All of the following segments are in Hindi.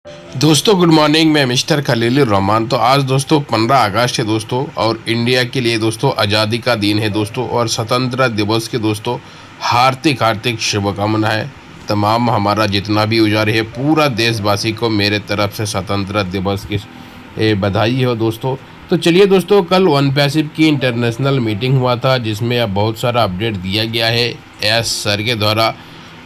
दोस्तों गुड मॉर्निंग। मैं मिस्टर खलील रहमान। तो आज दोस्तों 15 अगस्त है दोस्तों, और इंडिया के लिए दोस्तों आज़ादी का दिन है दोस्तों, और स्वतंत्रता दिवस के दोस्तों हार्दिक हार्दिक शुभकामनाएं। तमाम हमारा जितना भी उजारी है पूरा देशवासी को मेरे तरफ से स्वतंत्रता दिवस की बधाई हो दोस्तों। तो चलिए दोस्तों, कल वन पैसिव की इंटरनेशनल मीटिंग हुआ था जिसमें अब बहुत सारा अपडेट दिया गया है एस सर के द्वारा।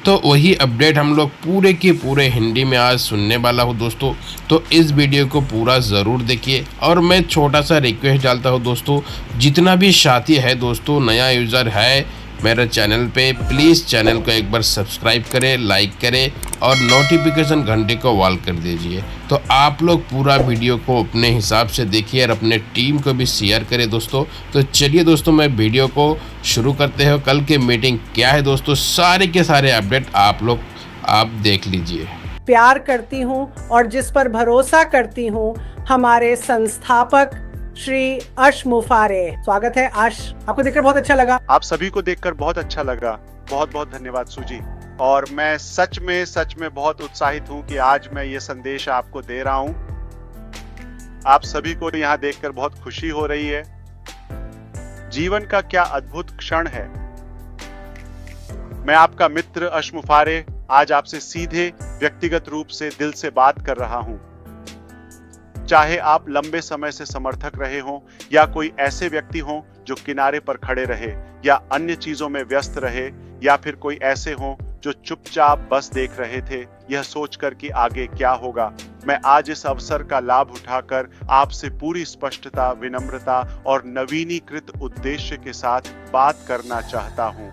तो वही अपडेट हम लोग पूरे के पूरे हिंदी में आज सुनने वाला हूँ दोस्तों। तो इस वीडियो को पूरा ज़रूर देखिए, और मैं छोटा सा रिक्वेस्ट डालता हूँ दोस्तों, जितना भी साथी है दोस्तों, नया यूज़र है मेरे चैनल पे, प्लीज़ चैनल को एक बार सब्सक्राइब करें, लाइक करें और नोटिफिकेशन घंटे को ऑल कर दीजिए। तो आप लोग पूरा वीडियो को अपने हिसाब से देखिए और अपने टीम को भी शेयर करें दोस्तों। तो चलिए दोस्तों, मैं वीडियो को शुरू करते हैं। कल की मीटिंग क्या है दोस्तों, सारे के सारे अपडेट आप देख लीजिए। प्यार करती हूँ और जिस पर भरोसा करती हूँ, हमारे संस्थापक श्री अश मुफारे। स्वागत है अश, आपको देखकर बहुत अच्छा लगा। आप सभी को देखकर बहुत अच्छा लगा। बहुत बहुत धन्यवाद सूजी। और मैं सच में बहुत उत्साहित हूँ कि आज मैं ये संदेश आपको दे रहा हूँ। आप सभी को यहाँ देखकर बहुत खुशी हो रही है। जीवन का क्या अद्भुत क्षण है। मैं आपका मित्र अश मुफारे आज आपसे सीधे व्यक्तिगत रूप से दिल से बात कर रहा हूँ। चाहे आप लंबे समय से समर्थक रहे हों या कोई ऐसे व्यक्ति हों जो किनारे पर खड़े रहे या अन्य चीजों में व्यस्त रहे, या फिर कोई ऐसे हों जो चुपचाप बस देख रहे थे यह सोचकर कि आगे क्या होगा, मैं आज इस अवसर का लाभ उठाकर आपसे पूरी स्पष्टता, विनम्रता और नवीनीकृत उद्देश्य के साथ बात करना चाहता हूं।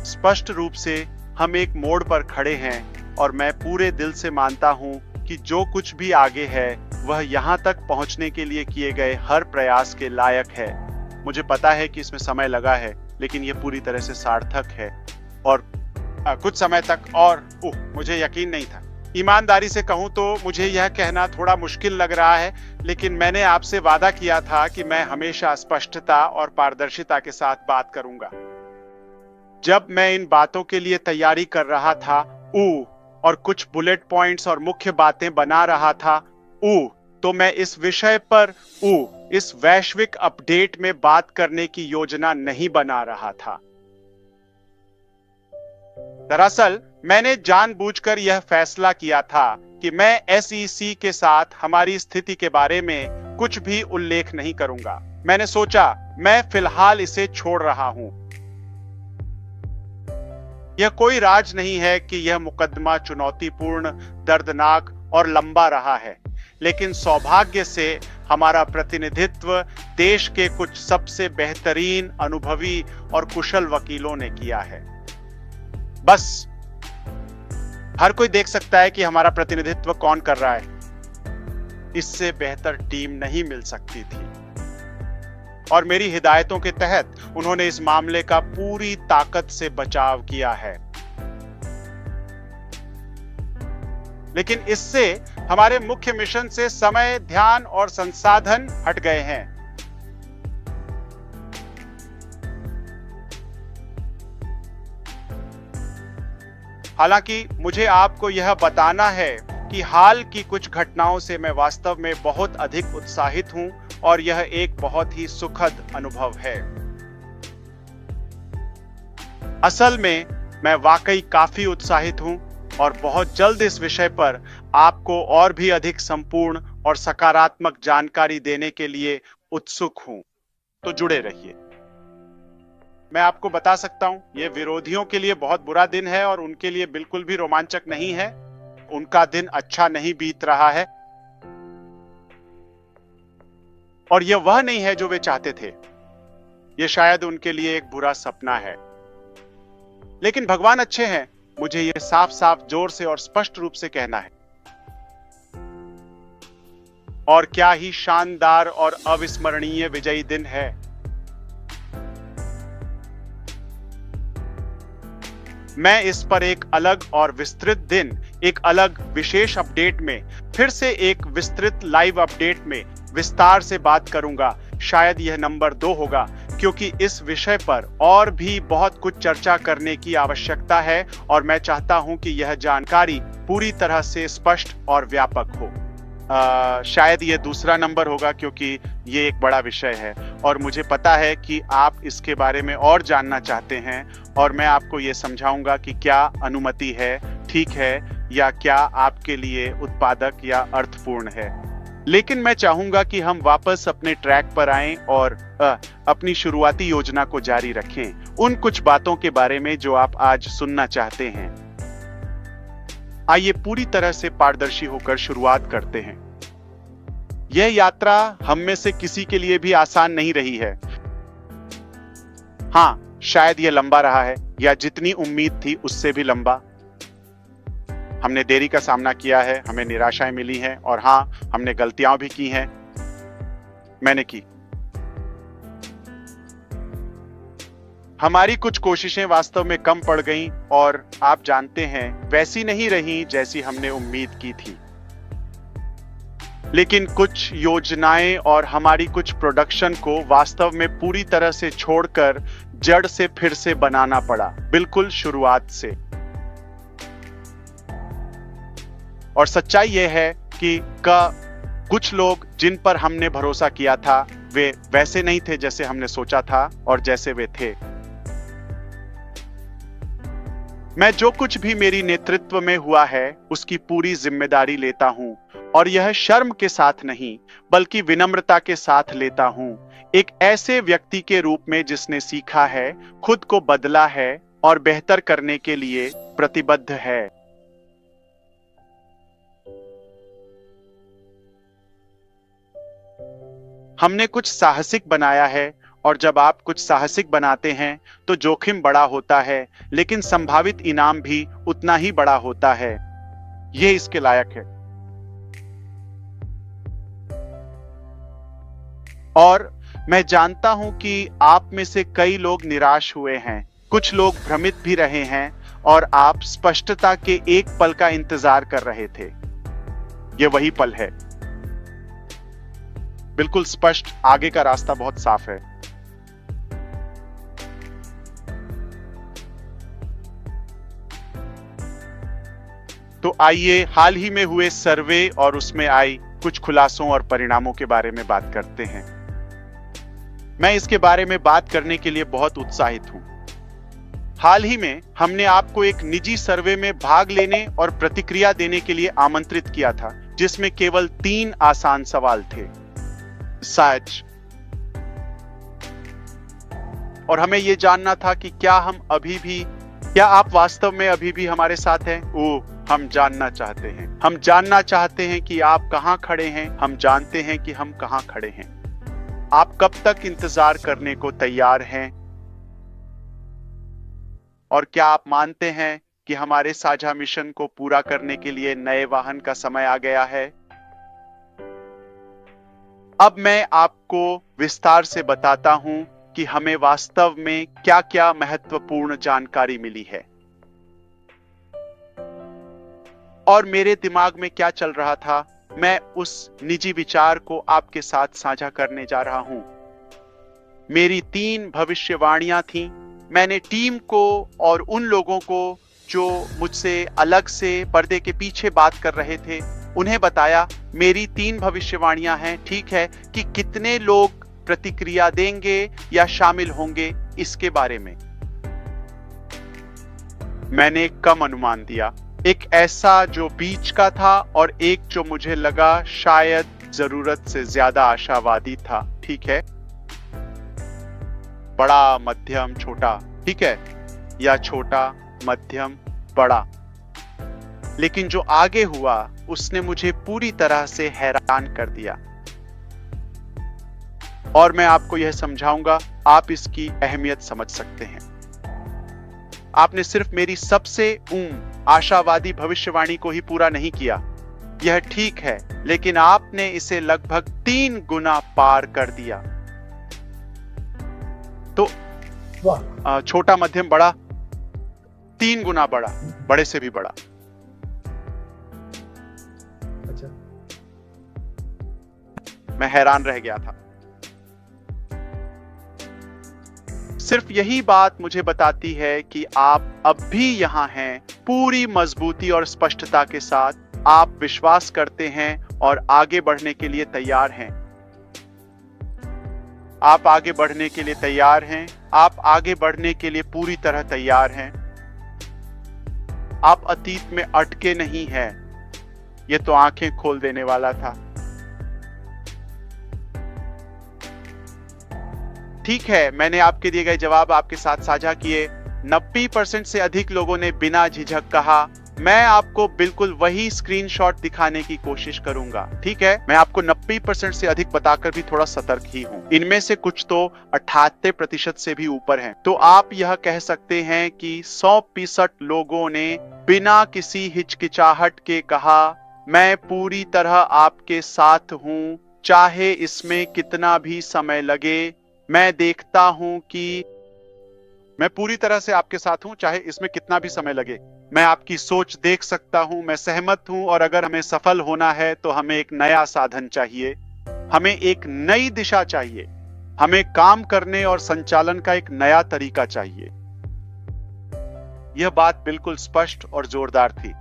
स्पष्ट रूप से हम एक मोड़ पर खड़े हैं और मैं पूरे दिल से मानता हूं कि जो कुछ भी आगे है वह यहां तक पहुंचने के लिए किए गए हर प्रयास के लायक है। मुझे पता है कि इसमें समय लगा है, लेकिन यह पूरी तरह से सार्थक है। और कुछ समय तक और मुझे यकीन नहीं था। ईमानदारी से कहूं तो मुझे यह कहना थोड़ा मुश्किल लग रहा है, लेकिन मैंने आपसे वादा किया था कि मैं हमेशा स्पष्टता और पारदर्शिता के साथ बात करूंगा। जब मैं इन बातों के लिए तैयारी कर रहा था और कुछ बुलेट पॉइंट्स और मुख्य बातें बना रहा था तो मैं इस विषय पर इस वैश्विक अपडेट में बात करने की योजना नहीं बना रहा था। दरअसल मैंने जानबूझकर यह फैसला किया था कि मैं SEC के साथ हमारी स्थिति के बारे में कुछ भी उल्लेख नहीं करूंगा। मैंने सोचा मैं फिलहाल इसे छोड़ रहा हूं। यह कोई राज नहीं है कि यह मुकदमा चुनौतीपूर्ण, दर्दनाक और लंबा रहा है, लेकिन सौभाग्य से हमारा प्रतिनिधित्व देश के कुछ सबसे बेहतरीन, अनुभवी और कुशल वकीलों ने किया है। बस हर कोई देख सकता है कि हमारा प्रतिनिधित्व कौन कर रहा है। इससे बेहतर टीम नहीं मिल सकती थी, और मेरी हिदायतों के तहत उन्होंने इस मामले का पूरी ताकत से बचाव किया है। लेकिन इससे हमारे मुख्य मिशन से समय, ध्यान और संसाधन हट गए हैं। हालांकि मुझे आपको यह बताना है कि हाल की कुछ घटनाओं से मैं वास्तव में बहुत अधिक उत्साहित हूं, और यह एक बहुत ही सुखद अनुभव है। असल में मैं वाकई काफी उत्साहित हूं और बहुत जल्द इस विषय पर आपको और भी अधिक संपूर्ण और सकारात्मक जानकारी देने के लिए उत्सुक हूं। तो जुड़े रहिए। मैं आपको बता सकता हूं, यह विरोधियों के लिए बहुत बुरा दिन है और उनके लिए बिल्कुल भी रोमांचक नहीं है। उनका दिन अच्छा नहीं बीत रहा है, और यह वह नहीं है जो वे चाहते थे। यह शायद उनके लिए एक बुरा सपना है। लेकिन भगवान अच्छे हैं, मुझे यह साफ साफ, जोर से और स्पष्ट रूप से कहना है। और क्या ही शानदार और अविस्मरणीय विजयी दिन है। मैं इस पर एक अलग और विस्तृत दिन, एक अलग विशेष अपडेट में, फिर से एक विस्तृत लाइव अपडेट में विस्तार से बात करूंगा। शायद यह नंबर 2 होगा, क्योंकि इस विषय पर और भी बहुत कुछ चर्चा करने की आवश्यकता है और मैं चाहता हूं कि यह जानकारी पूरी तरह से स्पष्ट और व्यापक हो। शायद ये दूसरा नंबर होगा क्योंकि ये एक बड़ा विषय है और मुझे पता है कि आप इसके बारे में और जानना चाहते हैं और मैं आपको ये समझाऊंगा कि क्या अनुमति है, ठीक है, या क्या आपके लिए उत्पादक या अर्थपूर्ण है। लेकिन मैं चाहूंगा कि हम वापस अपने ट्रैक पर आएं और अपनी शुरुआती योजना को जारी रखें उन कुछ बातों के बारे में जो आप आज सुनना चाहते हैं। आइए पूरी तरह से पारदर्शी होकर शुरुआत करते हैं। यह यात्रा हम में से किसी के लिए भी आसान नहीं रही है। हाँ, शायद यह लंबा रहा है या जितनी उम्मीद थी उससे भी लंबा। हमने देरी का सामना किया है, हमें निराशाएं मिली हैं और हाँ, हमने गलतियां भी की हैं। मैंने की। हमारी कुछ कोशिशें वास्तव में कम पड़ गईं और आप जानते हैं वैसी नहीं रही जैसी हमने उम्मीद की थी। लेकिन कुछ योजनाएं और हमारी कुछ प्रोडक्शन को वास्तव में पूरी तरह से छोड़कर जड़ से फिर से बनाना पड़ा, बिल्कुल शुरुआत से। और सच्चाई यह है कि कुछ लोग जिन पर हमने भरोसा किया था वे वैसे नहीं थे जैसे हमने सोचा था और जैसे वे थे। मैं जो कुछ भी मेरी नेतृत्व में हुआ है उसकी पूरी जिम्मेदारी लेता हूं और यह शर्म के साथ नहीं बल्कि विनम्रता के साथ लेता हूं, एक ऐसे व्यक्ति के रूप में जिसने सीखा है, खुद को बदला है और बेहतर करने के लिए प्रतिबद्ध है। हमने कुछ साहसिक बनाया है और जब आप कुछ साहसिक बनाते हैं तो जोखिम बड़ा होता है लेकिन संभावित इनाम भी उतना ही बड़ा होता है। यह इसके लायक है। और मैं जानता हूं कि आप में से कई लोग निराश हुए हैं, कुछ लोग भ्रमित भी रहे हैं और आप स्पष्टता के एक पल का इंतजार कर रहे थे। यह वही पल है, बिल्कुल स्पष्ट, आगे का रास्ता बहुत साफ है। तो आइए हाल ही में हुए सर्वे और उसमें आई कुछ खुलासों और परिणामों के बारे में बात करते हैं। मैं इसके बारे में बात करने के लिए बहुत उत्साहित हूं। हाल ही में हमने आपको एक निजी सर्वे में भाग लेने और प्रतिक्रिया देने के लिए आमंत्रित किया था जिसमें केवल 3 आसान सवाल थे। सच। और हमें यह जानना था कि क्या आप वास्तव में अभी भी हमारे साथ हैं? हम जानना चाहते हैं। हम जानना चाहते हैं कि आप कहां खड़े हैं। हम जानते हैं कि हम कहां खड़े हैं। आप कब तक इंतजार करने को तैयार हैं? और क्या आप मानते हैं कि हमारे साझा मिशन को पूरा करने के लिए नए वाहन का समय आ गया है? अब मैं आपको विस्तार से बताता हूं कि हमें वास्तव में क्या-क्या महत्वपूर्ण जानकारी मिली है और मेरे दिमाग में क्या चल रहा था। मैं उस निजी विचार को आपके साथ साझा करने जा रहा हूं। मेरी 3 भविष्यवाणियां थीं। मैंने टीम को और उन लोगों को जो मुझसे अलग से पर्दे के पीछे बात कर रहे थे उन्हें बताया मेरी 3 भविष्यवाणियां हैं, ठीक है, कि कितने लोग प्रतिक्रिया देंगे या शामिल होंगे इसके बारे में। मैंने एक कम अनुमान दिया, एक ऐसा जो बीच का था और एक जो मुझे लगा शायद जरूरत से ज्यादा आशावादी था, ठीक है। बड़ा, मध्यम, छोटा, ठीक है, या छोटा, मध्यम, बड़ा। लेकिन जो आगे हुआ उसने मुझे पूरी तरह से हैरान कर दिया और मैं आपको यह समझाऊंगा, आप इसकी अहमियत समझ सकते हैं। आपने सिर्फ मेरी सबसे आशावादी भविष्यवाणी को ही पूरा नहीं किया, यह ठीक है, लेकिन आपने इसे लगभग 3 गुना पार कर दिया। तो छोटा, मध्यम, बड़ा, 3 गुना बड़ा, बड़े से भी बड़ा। अच्छा। मैं हैरान रह गया था। सिर्फ यही बात मुझे बताती है कि आप अब भी यहाँ हैं, पूरी मजबूती और स्पष्टता के साथ। आप विश्वास करते हैं और आगे बढ़ने के लिए तैयार हैं। आप आगे बढ़ने के लिए तैयार हैं। आप आगे बढ़ने के लिए पूरी तरह तैयार हैं। आप अतीत में अटके नहीं हैं। यह तो आंखें खोल देने वाला था। ठीक है, मैंने आपके दिए गए जवाब आपके साथ साझा किए। 90% से अधिक लोगों ने बिना झिझक कहा। मैं आपको बिल्कुल वही स्क्रीनशॉट दिखाने की कोशिश करूंगा। ठीक है, मैं आपको 90% से अधिक बताकर भी थोड़ा सतर्क ही हूं। इनमें से कुछ तो 78% से भी ऊपर हैं। तो आप यह कह सकते हैं कि 100% लोगों ने बिना किसी हिचकिचाहट के कहा, मैं पूरी तरह आपके साथ हूं, चाहे इसमें कितना भी समय लगे। मैं देखता हूं कि मैं पूरी तरह से आपके साथ हूं, चाहे इसमें कितना भी समय लगे। मैं आपकी सोच देख सकता हूं, मैं सहमत हूं, और अगर हमें सफल होना है तो हमें एक नया साधन चाहिए, हमें एक नई दिशा चाहिए, हमें काम करने और संचालन का एक नया तरीका चाहिए। यह बात बिल्कुल स्पष्ट और जोरदार थी।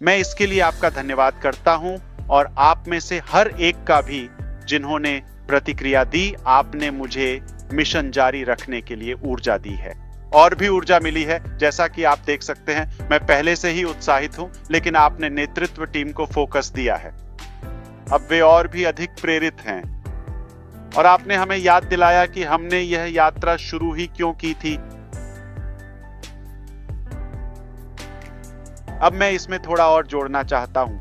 मैं इसके लिए आपका धन्यवाद करता हूं, और आप में से हर एक का भी, जिन्होंने प्रतिक्रिया दी। आपने मुझे मिशन जारी रखने के लिए ऊर्जा दी है, और भी ऊर्जा मिली है। जैसा कि आप देख सकते हैं, मैं पहले से ही उत्साहित हूं, लेकिन आपने नेतृत्व टीम को फोकस दिया है। अब वे और भी अधिक प्रेरित हैं, और आपने हमें याद दिलाया कि हमने यह यात्रा शुरू ही क्यों की थी। अब मैं इसमें थोड़ा और जोड़ना चाहता हूं।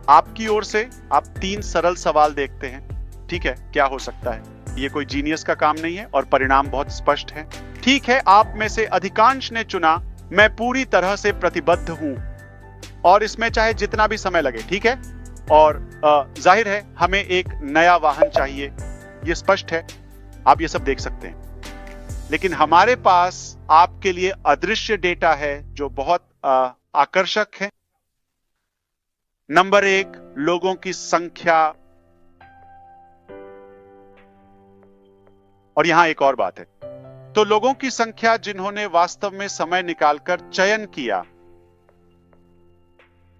आपकी ओर से आप 3 सरल सवाल देखते हैं। ठीक है, क्या हो सकता है? ये कोई जीनियस का काम नहीं है, और परिणाम बहुत स्पष्ट है। ठीक है, आप में से अधिकांश ने चुना, मैं पूरी तरह से प्रतिबद्ध हूं, और इसमें चाहे जितना भी समय लगे। ठीक है, और जाहिर है हमें एक नया वाहन चाहिए, ये स्पष्ट है, आप ये सब देख सकते हैं। लेकिन हमारे पास आपके लिए अदृश्य डेटा है जो बहुत आकर्षक है। नंबर 1, लोगों की संख्या। और यहां एक और बात है, तो लोगों की संख्या जिन्होंने वास्तव में समय निकालकर चयन किया,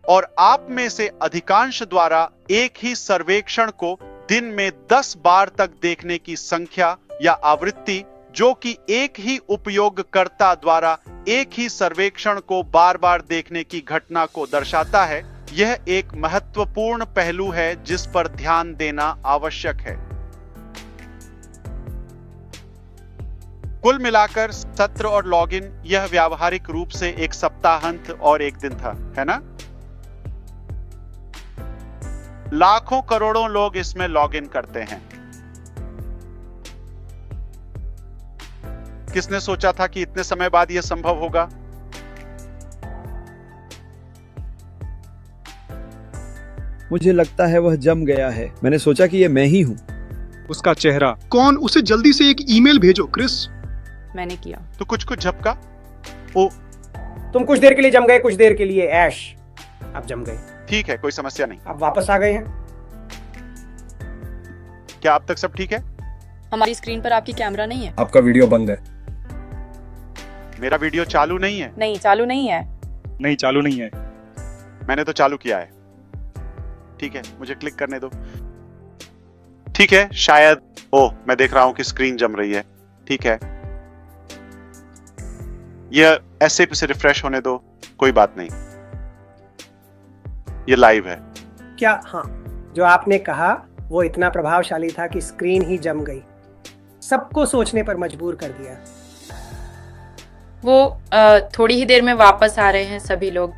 और आप में से अधिकांश द्वारा एक ही सर्वेक्षण को दिन में 10 बार तक देखने की संख्या या आवृत्ति, जो कि एक ही उपयोगकर्ता द्वारा एक ही सर्वेक्षण को बार बार देखने की घटना को दर्शाता है। यह एक महत्वपूर्ण पहलू है जिस पर ध्यान देना आवश्यक है। कुल मिलाकर सत्र और लॉगिन, यह व्यावहारिक रूप से एक सप्ताहांत और एक दिन था, है ना? लाखों करोड़ों लोग इसमें लॉगिन करते हैं। किसने सोचा था कि इतने समय बाद यह संभव होगा? मुझे लगता है वह जम गया है। मैंने सोचा कि ये मैं ही हूँ। उसका चेहरा कौन? उसे जल्दी से एक ईमेल भेजो क्रिस। मैंने किया। तो कुछ झपका। ओ, तुम कुछ देर के लिए जम गए, कुछ देर के लिए ऐश आप जम गए। ठीक है, कोई समस्या नहीं। आप वापस आ गए हैं। क्या अब तक सब ठीक है? हमारी स्क्रीन पर आपकी कैमरा नहीं है। आपका वीडियो बंद है। मेरा वीडियो चालू नहीं है। नहीं, चालू नहीं है। नहीं, चालू नहीं है। मैंने तो चालू किया है। ठीक है, मुझे क्लिक करने दो। ठीक है, शायद ओह, मैं देख रहा हूं कि स्क्रीन जम रही है। ठीक है, यह ऐसे से रिफ्रेश होने दो, कोई बात नहीं। ये लाइव है। क्या? हाँ, जो आपने कहा वो इतना प्रभावशाली था कि स्क्रीन ही जम गई, सबको सोचने पर मजबूर कर दिया। वो थोड़ी ही देर में वापस आ रहे हैं सभी लोग।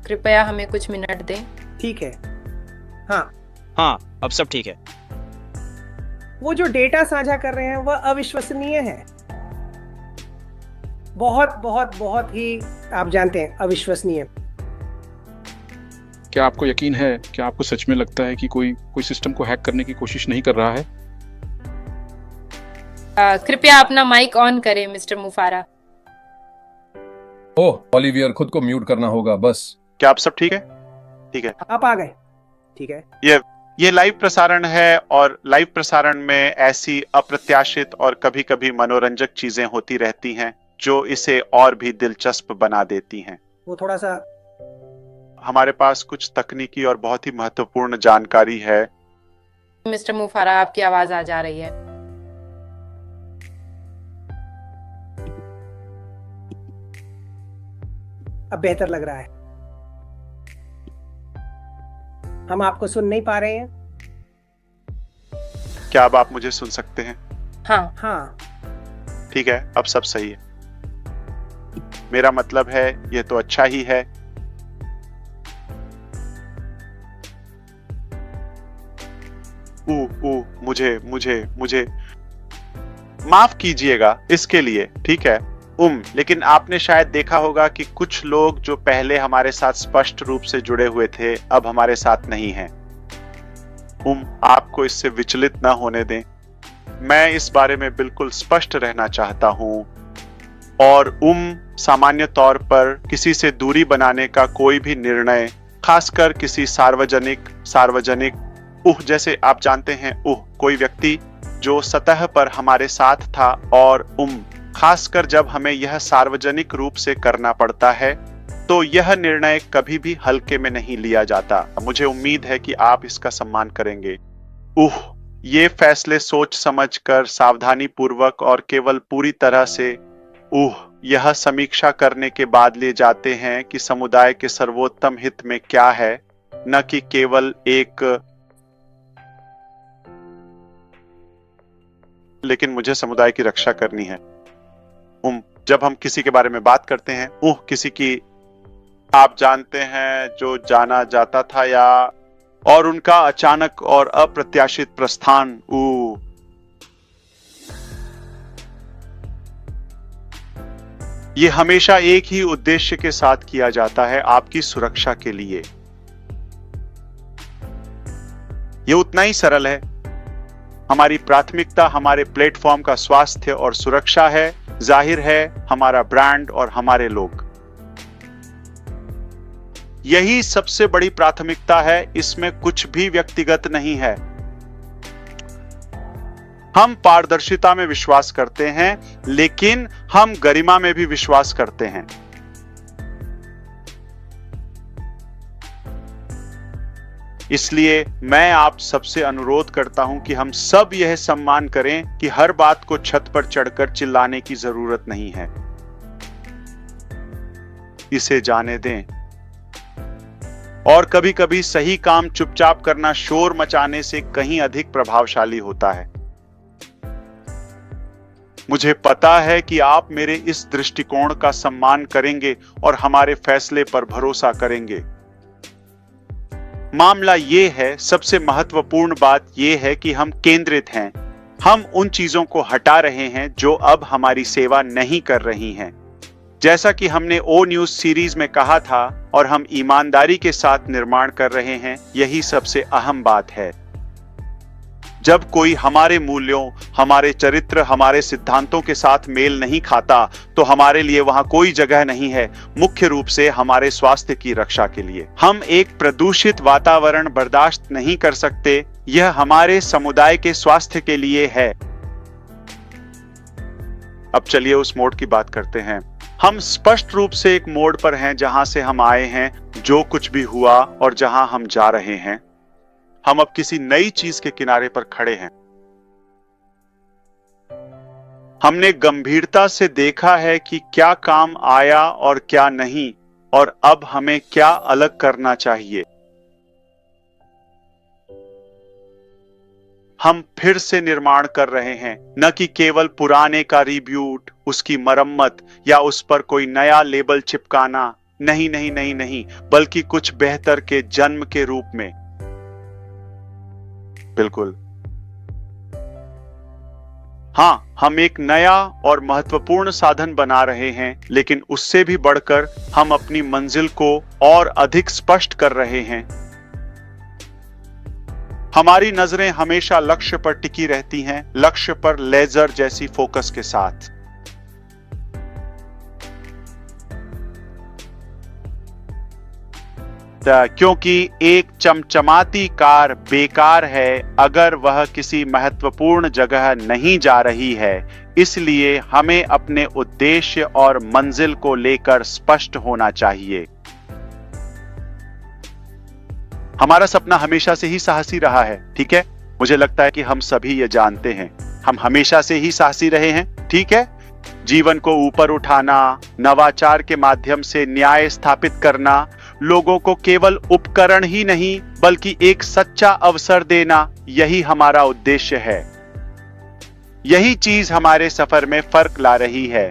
कृपया हमें कुछ मिनट दें। ठीक है। हाँ, अब सब ठीक है। वो जो डेटा साझा कर रहे हैं वह अविश्वसनीय है। बहुत बहुत बहुत ही, आप जानते हैं, अविश्वसनीय। क्या आपको यकीन है? क्या आपको सच में लगता है कि कोई सिस्टम को हैक करने की कोशिश नहीं कर रहा है? कृपया अपना माइक ऑन करें मिस्टर मुफारा। ओह, ओलिवियर, खुद को म्यूट करना होगा बस। क्या आप सब ठीक है? ठीक है, आप आ गए। ठीक है। ये लाइव प्रसारण है और लाइव प्रसारण में ऐसी अप्रत्याशित और कभी-कभी मनोरंजक चीजें होती रहती हैं जो इसे और भी दिलचस्प बना देती हैं। वो थोड़ा सा हमारे पास कुछ तकनीकी और बहुत ही महत्वपूर्ण जानकारी है। मिस्टर मुफारा, आपकी आवाज आ जा रही है। अब बेहतर लग रहा है। हम आपको सुन नहीं पा रहे हैं। क्या अब आप मुझे सुन सकते हैं? हाँ, हाँ, ठीक है, अब सब सही है। मेरा मतलब है ये तो अच्छा ही है। मुझे मुझे मुझे माफ कीजिएगा इसके लिए, ठीक है। लेकिन आपने शायद देखा होगा कि कुछ लोग जो पहले हमारे साथ स्पष्ट रूप से जुड़े हुए थे अब हमारे साथ नहीं हैं। आपको इससे विचलित न होने दें। मैं इस बारे में बिल्कुल स्पष्ट रहना चाहता हूं और सामान्य तौर पर किसी से दूरी बनाने का कोई भी निर्णय, खासकर किसी सार्वजनिक जैसे आप जानते हैं, कोई व्यक्ति जो सतह पर हमारे साथ था और खासकर जब हमें यह सार्वजनिक रूप से करना पड़ता है तो यह निर्णय कभी भी हल्के में नहीं लिया जाता। मुझे उम्मीद है कि आप इसका सम्मान करेंगे। ये फैसले सोच समझकर, सावधानी पूर्वक और केवल पूरी तरह से यह समीक्षा करने के बाद लिए जाते हैं कि समुदाय के सर्वोत्तम हित में क्या है, न कि केवल लेकिन मुझे समुदाय की रक्षा करनी है। जब हम किसी के बारे में बात करते हैं, किसी की आप जानते हैं जो जाना जाता था और उनका अचानक और अप्रत्याशित प्रस्थान, ये हमेशा एक ही उद्देश्य के साथ किया जाता है, आपकी सुरक्षा के लिए। ये उतना ही सरल है। हमारी प्राथमिकता हमारे प्लेटफॉर्म का स्वास्थ्य और सुरक्षा है, जाहिर है हमारा ब्रांड और हमारे लोग। यही सबसे बड़ी प्राथमिकता है, इसमें कुछ भी व्यक्तिगत नहीं है। हम पारदर्शिता में विश्वास करते हैं, लेकिन हम गरिमा में भी विश्वास करते हैं। इसलिए मैं आप सबसे अनुरोध करता हूं कि हम सब यह सम्मान करें कि हर बात को छत पर चढ़कर चिल्लाने की जरूरत नहीं है। इसे जाने दें। और कभी कभी सही काम चुपचाप करना शोर मचाने से कहीं अधिक प्रभावशाली होता है। मुझे पता है कि आप मेरे इस दृष्टिकोण का सम्मान करेंगे और हमारे फैसले पर भरोसा करेंगे। मामला ये है, सबसे महत्वपूर्ण बात ये है कि हम केंद्रित हैं। हम उन चीजों को हटा रहे हैं जो अब हमारी सेवा नहीं कर रही हैं। जैसा कि हमने ओ न्यूज सीरीज में कहा था और हम ईमानदारी के साथ निर्माण कर रहे हैं, यही सबसे अहम बात है। जब कोई हमारे मूल्यों, हमारे चरित्र, हमारे सिद्धांतों के साथ मेल नहीं खाता, तो हमारे लिए वहां कोई जगह नहीं है, मुख्य रूप से हमारे स्वास्थ्य की रक्षा के लिए। हम एक प्रदूषित वातावरण बर्दाश्त नहीं कर सकते, यह हमारे समुदाय के स्वास्थ्य के लिए है। अब चलिए उस मोड की बात करते हैं। हम स्पष्ट रूप से एक मोड पर हैं जहां से हम आए हैं, जो कुछ भी हुआ और जहां हम जा रहे हैं। हम अब किसी नई चीज के किनारे पर खड़े हैं। हमने गंभीरता से देखा है कि क्या काम आया और क्या नहीं, और अब हमें क्या अलग करना चाहिए। हम फिर से निर्माण कर रहे हैं, न कि केवल पुराने का रिब्यूट, उसकी मरम्मत या उस पर कोई नया लेबल चिपकाना। नहीं नहीं नहीं नहीं, बल्कि कुछ बेहतर के जन्म के रूप में। बिल्कुल हाँ, हम एक नया और महत्वपूर्ण साधन बना रहे हैं, लेकिन उससे भी बढ़कर हम अपनी मंजिल को और अधिक स्पष्ट कर रहे हैं। हमारी नजरें हमेशा लक्ष्य पर टिकी रहती हैं, लक्ष्य पर लेजर जैसी फोकस के साथ। क्योंकि एक चमचमाती कार बेकार है अगर वह किसी महत्वपूर्ण जगह नहीं जा रही है। इसलिए हमें अपने उद्देश्य और मंजिल को लेकर स्पष्ट होना चाहिए। हमारा सपना हमेशा से ही साहसी रहा है, ठीक है? मुझे लगता है कि हम सभी ये जानते हैं। हम हमेशा से ही साहसी रहे हैं, ठीक है? जीवन को ऊपर उठाना, नवाचार के माध्यम से न्याय स्थापित करना, लोगों को केवल उपकरण ही नहीं बल्कि एक सच्चा अवसर देना, यही हमारा उद्देश्य है। यही चीज हमारे सफर में फर्क ला रही है।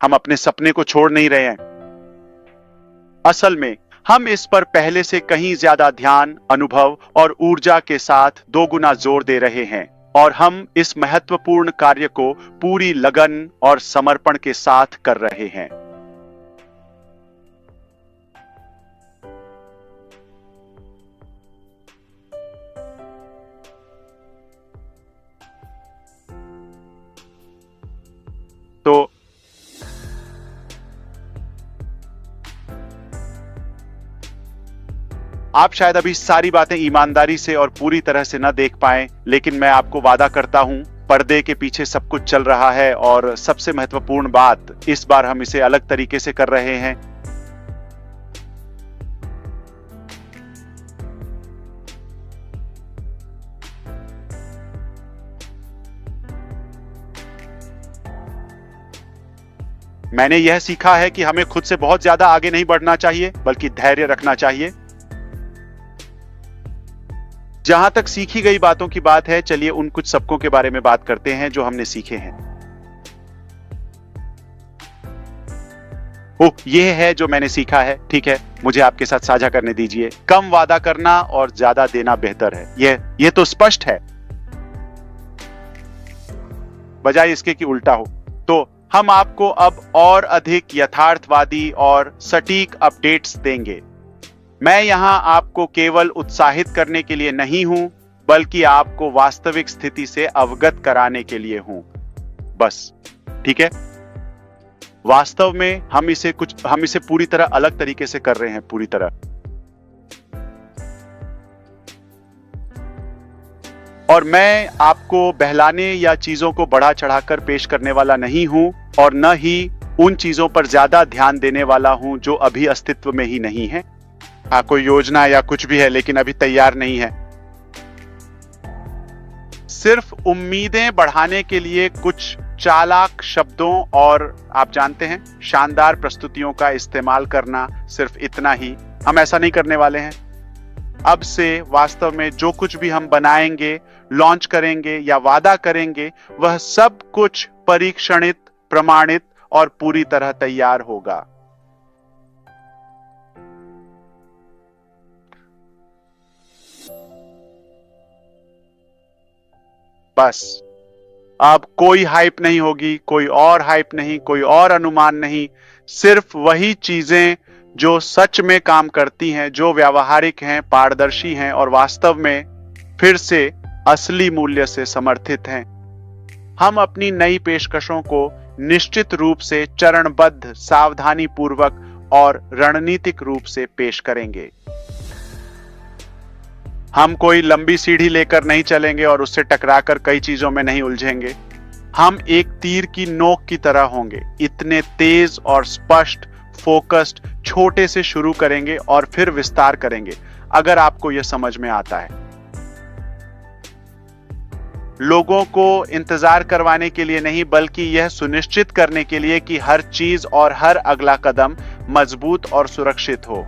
हम अपने सपने को छोड़ नहीं रहे हैं। असल में हम इस पर पहले से कहीं ज्यादा ध्यान, अनुभव और ऊर्जा के साथ दोगुना जोर दे रहे हैं और हम इस महत्वपूर्ण कार्य को पूरी लगन और समर्पण के साथ कर रहे हैं। तो आप शायद अभी सारी बातें ईमानदारी से और पूरी तरह से न देख पाएं, लेकिन मैं आपको वादा करता हूं, पर्दे के पीछे सब कुछ चल रहा है और सबसे महत्वपूर्ण बात, इस बार हम इसे अलग तरीके से कर रहे हैं। मैंने यह सीखा है कि हमें खुद से बहुत ज्यादा आगे नहीं बढ़ना चाहिए, बल्कि धैर्य रखना चाहिए। जहां तक सीखी गई बातों की बात है, चलिए उन कुछ सबकों के बारे में बात करते हैं जो हमने सीखे हैं। ओह, यह है जो मैंने सीखा है, ठीक है, मुझे आपके साथ साझा करने दीजिए। कम वादा करना और ज्यादा देना बेहतर है। यह तो स्पष्ट है, बजाय इसके कि उल्टा हो। तो हम आपको अब और अधिक यथार्थवादी और सटीक अपडेट्स देंगे। मैं यहां आपको केवल उत्साहित करने के लिए नहीं हूं, बल्कि आपको वास्तविक स्थिति से अवगत कराने के लिए हूं, बस, ठीक है? वास्तव में हम इसे पूरी तरह अलग तरीके से कर रहे हैं, पूरी तरह। और मैं आपको बहलाने या चीजों को बढ़ा चढ़ाकर पेश करने वाला नहीं हूं और न ही उन चीजों पर ज्यादा ध्यान देने वाला हूं जो अभी अस्तित्व में ही नहीं है। कोई योजना या कुछ भी है लेकिन अभी तैयार नहीं है। सिर्फ उम्मीदें बढ़ाने के लिए कुछ चालाक शब्दों और आप जानते हैं, शानदार प्रस्तुतियों का इस्तेमाल करना, सिर्फ इतना ही। हम ऐसा नहीं करने वाले हैं। अब से वास्तव में जो कुछ भी हम बनाएंगे, लॉन्च करेंगे या वादा करेंगे, वह सब कुछ परीक्षणित, प्रमाणित और पूरी तरह तैयार होगा। बस अब कोई हाइप नहीं होगी, कोई और हाइप नहीं, कोई और अनुमान नहीं, सिर्फ वही चीजें जो सच में काम करती हैं, जो व्यावहारिक हैं, पारदर्शी हैं और वास्तव में फिर से असली मूल्य से समर्थित हैं। हम अपनी नई पेशकशों को निश्चित रूप से चरणबद्ध, सावधानी पूर्वक और रणनीतिक रूप से पेश करेंगे। हम कोई लंबी सीढ़ी लेकर नहीं चलेंगे और उससे टकराकर कई चीजों में नहीं उलझेंगे। हम एक तीर की नोक की तरह होंगे, इतने तेज और स्पष्ट, फोकस्ड, छोटे से शुरू करेंगे और फिर विस्तार करेंगे, अगर आपको यह समझ में आता है। लोगों को इंतजार करवाने के लिए नहीं, बल्कि यह सुनिश्चित करने के लिए कि हर चीज और हर अगला कदम मजबूत और सुरक्षित हो।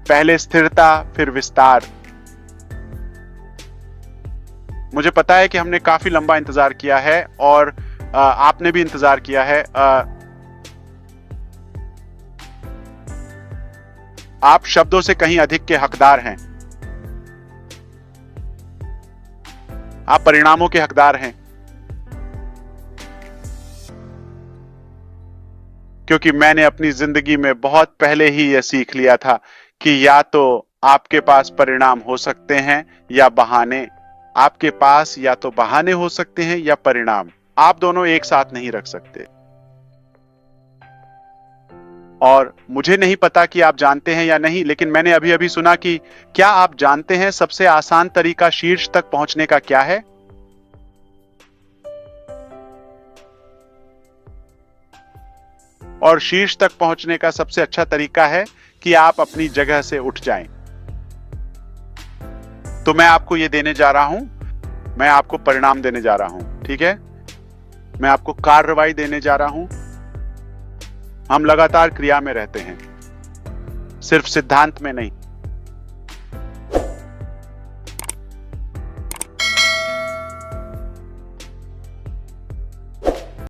पहले स्थिरता, फिर विस्तार। मुझे पता है कि हमने काफी लंबा इंतजार किया है और आपने भी इंतजार किया है। आप शब्दों से कहीं अधिक के हकदार हैं। आप परिणामों के हकदार हैं, क्योंकि मैंने अपनी जिंदगी में बहुत पहले ही यह सीख लिया था कि या तो आपके पास परिणाम हो सकते हैं या बहाने। आपके पास या तो बहाने हो सकते हैं या परिणाम। आप दोनों एक साथ नहीं रख सकते। और मुझे नहीं पता कि आप जानते हैं या नहीं, लेकिन मैंने अभी अभी सुना कि क्या आप जानते हैं सबसे आसान तरीका शीर्ष तक पहुंचने का क्या है? और शीर्ष तक पहुंचने का सबसे अच्छा तरीका है कि आप अपनी जगह से उठ जाएं। तो मैं आपको यह देने जा रहा हूं, मैं आपको परिणाम देने जा रहा हूं, ठीक है? मैं आपको कार्रवाई देने जा रहा हूं। हम लगातार क्रिया में रहते हैं, सिर्फ सिद्धांत में नहीं।